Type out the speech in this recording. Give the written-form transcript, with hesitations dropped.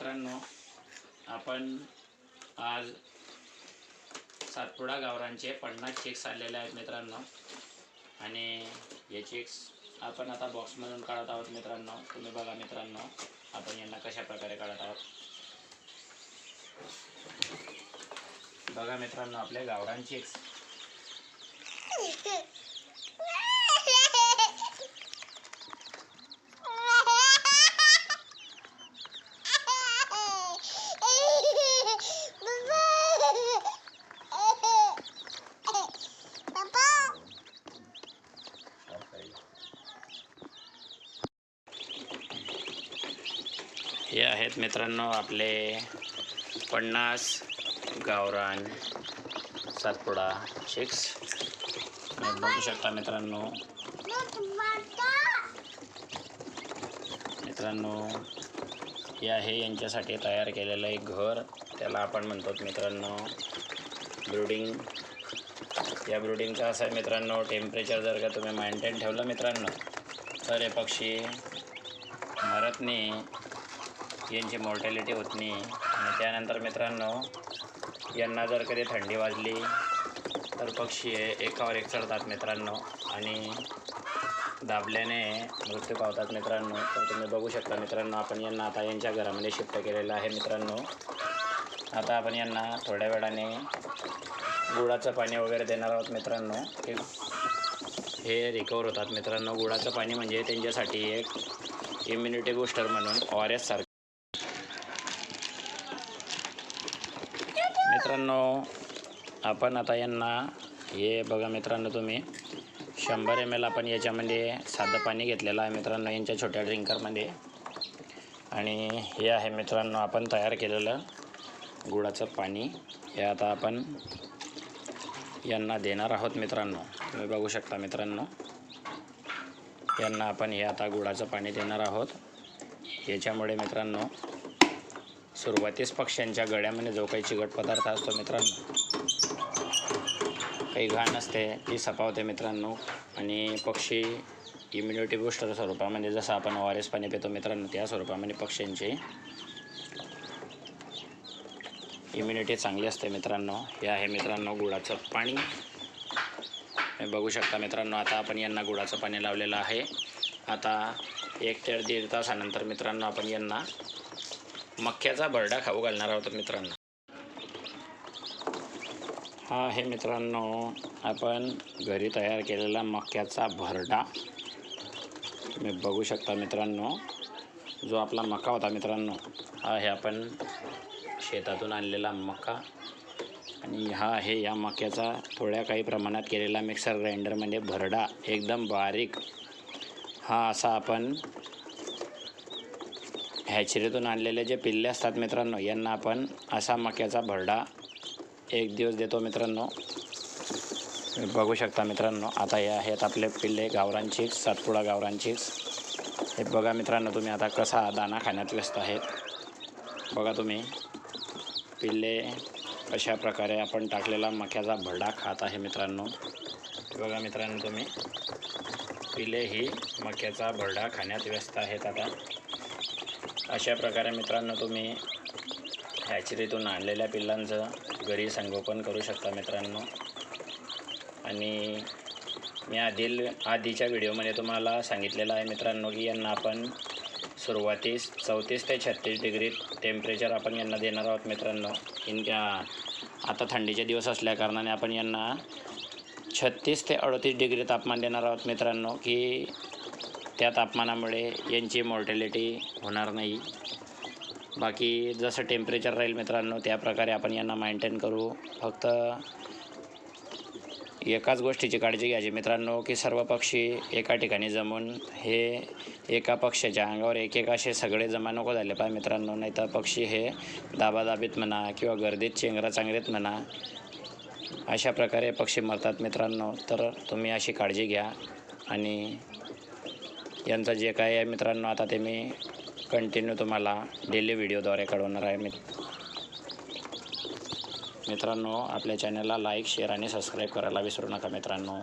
मित्रांनो, आपण आज सातपुडा गावरांचे 50 चिक्स आणलेले आहेत मित्रांनो. आणि हे चिक्स आपण आता बॉक्समधून काढत आहोत मित्रांनो. तुम्ही बघा मित्रांनो, आपण यांना कशा प्रकारे काढत आहोत. बघा मित्रांनो, आपले गावरान चिक्स. हे आहेत मित्रांनो आपले 50 गावरान सातपुडा चिक्स. बघू शकता मित्रांनो. हे आहे यांच्यासाठी तयार केलेलं एक घर. त्याला आपण म्हणतो मित्रांनो ब्रूडिंग. या ब्रूडिंगचं असं आहे मित्रांनो, टेम्परेचर जर का तुम्ही मेंटेन ठेवलं मित्रांनो तर हे पक्षी मरत नाही, यांची मॉर्टॅलिटी होत नाही. आणि त्यानंतर मित्रांनो, यांना जर कधी थंडी वाजली तर पक्षी एकावर एक चढतात मित्रांनो आणि दाबल्याने मृत्यू पावतात मित्रांनो. तर तुम्ही बघू शकता मित्रांनो, आपण यांना आता यांच्या घरामध्ये शिफ्ट केलेलं आहे मित्रांनो. आता आपण यांना थोड्या वेळाने गुळाचं पाणी वगैरे देणार आहोत मित्रांनो. हे रिकवर होतात मित्रांनो. गुळाचं पाणी म्हणजे त्यांच्यासाठी एक इम्युनिटी बूस्टर म्हणून ORS सारखं. मित्रांनो, आपण आता यांना हे बघा मित्रांनो, तुम्ही 100 ml आपण याच्यामध्ये साधं पाणी घेतलेलं आहे मित्रांनो, यांच्या छोट्या ड्रिंकरमध्ये. आणि हे आहे मित्रांनो आपण तयार केलेलं गुळाचं पाणी. हे आता आपण यांना देणार आहोत मित्रांनो. तुम्ही बघू शकता मित्रांनो, यांना आपण हे आता गुळाचं पाणी देणार आहोत. याच्यामुळे मित्रांनो सुरुवातीस पक्ष्यांच्या गळ्यामध्ये जो काही चिकट पदार्थ असतो मित्रांनो, काही घाण असते, ती सपावते मित्रांनो. आणि पक्षी इम्युनिटी बूस्टर स्वरूपामध्ये जसं आपण ORS पाणी पितो मित्रांनो, त्या स्वरूपामध्ये पक्ष्यांची इम्युनिटी चांगली असते मित्रांनो. हे आहे मित्रांनो गुळाचं पाणी. बघू शकता मित्रांनो, आता आपण यांना गुळाचं पाणी लावलेलं आहे. आता 1 ते 1.5 तासानंतर मित्रांनो आपण यांना मक्याचा भरडा खाऊ घालणार आहोत मित्रांनो. हा आहे मित्रांनो आपण घरी तयार केलेला मक्याचा भरडा. तुम्ही बघू शकता मित्रांनो, जो आपला मका होता मित्रांनो, हा आहे आपण शेतातून आणलेला मका. आणि हा आहे या मक्याचा थोड्या काही प्रमाणात केलेला मिक्सर ग्राइंडरमध्ये भरडा, एकदम बारीक. हा असा आपण हॅचरीतून आणलेले जे पिल्ले असतात मित्रांनो, यांना आपण असा मक्याचा भरडा 1 दिवस देतो मित्रांनो. बघू शकता मित्रांनो, आता हे आहेत आपले पिल्ले गावरान चिक्स, सातपुडा गावरान चिक्स. हे बघा मित्रांनो, तुम्ही आता कसा दाना खाण्यात व्यस्त आहेत. बघा तुम्ही, पिल्ले अशा प्रकारे आपण टाकलेला मक्याचा भरडा खात आहे मित्रांनो. बघा मित्रांनो, तुम्ही पिल्ले ही मक्याचा भरडा खाण्यात व्यस्त आहेत. आता अशा प्रकारे मित्रांनो तुम्ही हॅचरीतून आणलेल्या पिल्लांचं घरी संगोपन करू शकता मित्रांनो. आणि मी आधीच्या व्हिडिओमध्ये तुम्हाला सांगितलेलं आहे मित्रांनो की यांना आपण सुरुवातीस 34 ते 36 डिग्री टेम्परेचर आपण यांना देणार आहोत मित्रांनो. आता थंडीचे दिवस असल्याकारणाने आपण यांना 36 ते 38 डिग्री तापमान देणार आहोत मित्रांनो, की त्या तापमानामुळे यांची मॉर्टॅलिटी होणार नाही. बाकी जसं टेम्परेचर राहील मित्रांनो त्याप्रकारे आपण यांना मेंटेन करू. फक्त एकाच गोष्टीची काळजी घ्यायची मित्रांनो, की सर्व पक्षी एका ठिकाणी जमून हे एका पक्ष्याच्या अंगावर एक असे सगळे जमा नको झाले पाहिजे मित्रांनो. नाही तर पक्षी हे दाबादाबीत म्हणा किंवा गर्दीत चेंगराचांगरीत म्हणा, अशा प्रकारे पक्षी मरतात मित्रांनो. तर तुम्ही अशी काळजी घ्या. आणि यांचं जे काय आहे मित्रांनो, आता ते मी कंटिन्यू तुम्हाला डेली व्हिडिओद्वारे कळवणार आहे मित्रांनो. आपल्या चॅनलला लाईक, शेअर आणि सबस्क्राईब करायला विसरू नका मित्रांनो.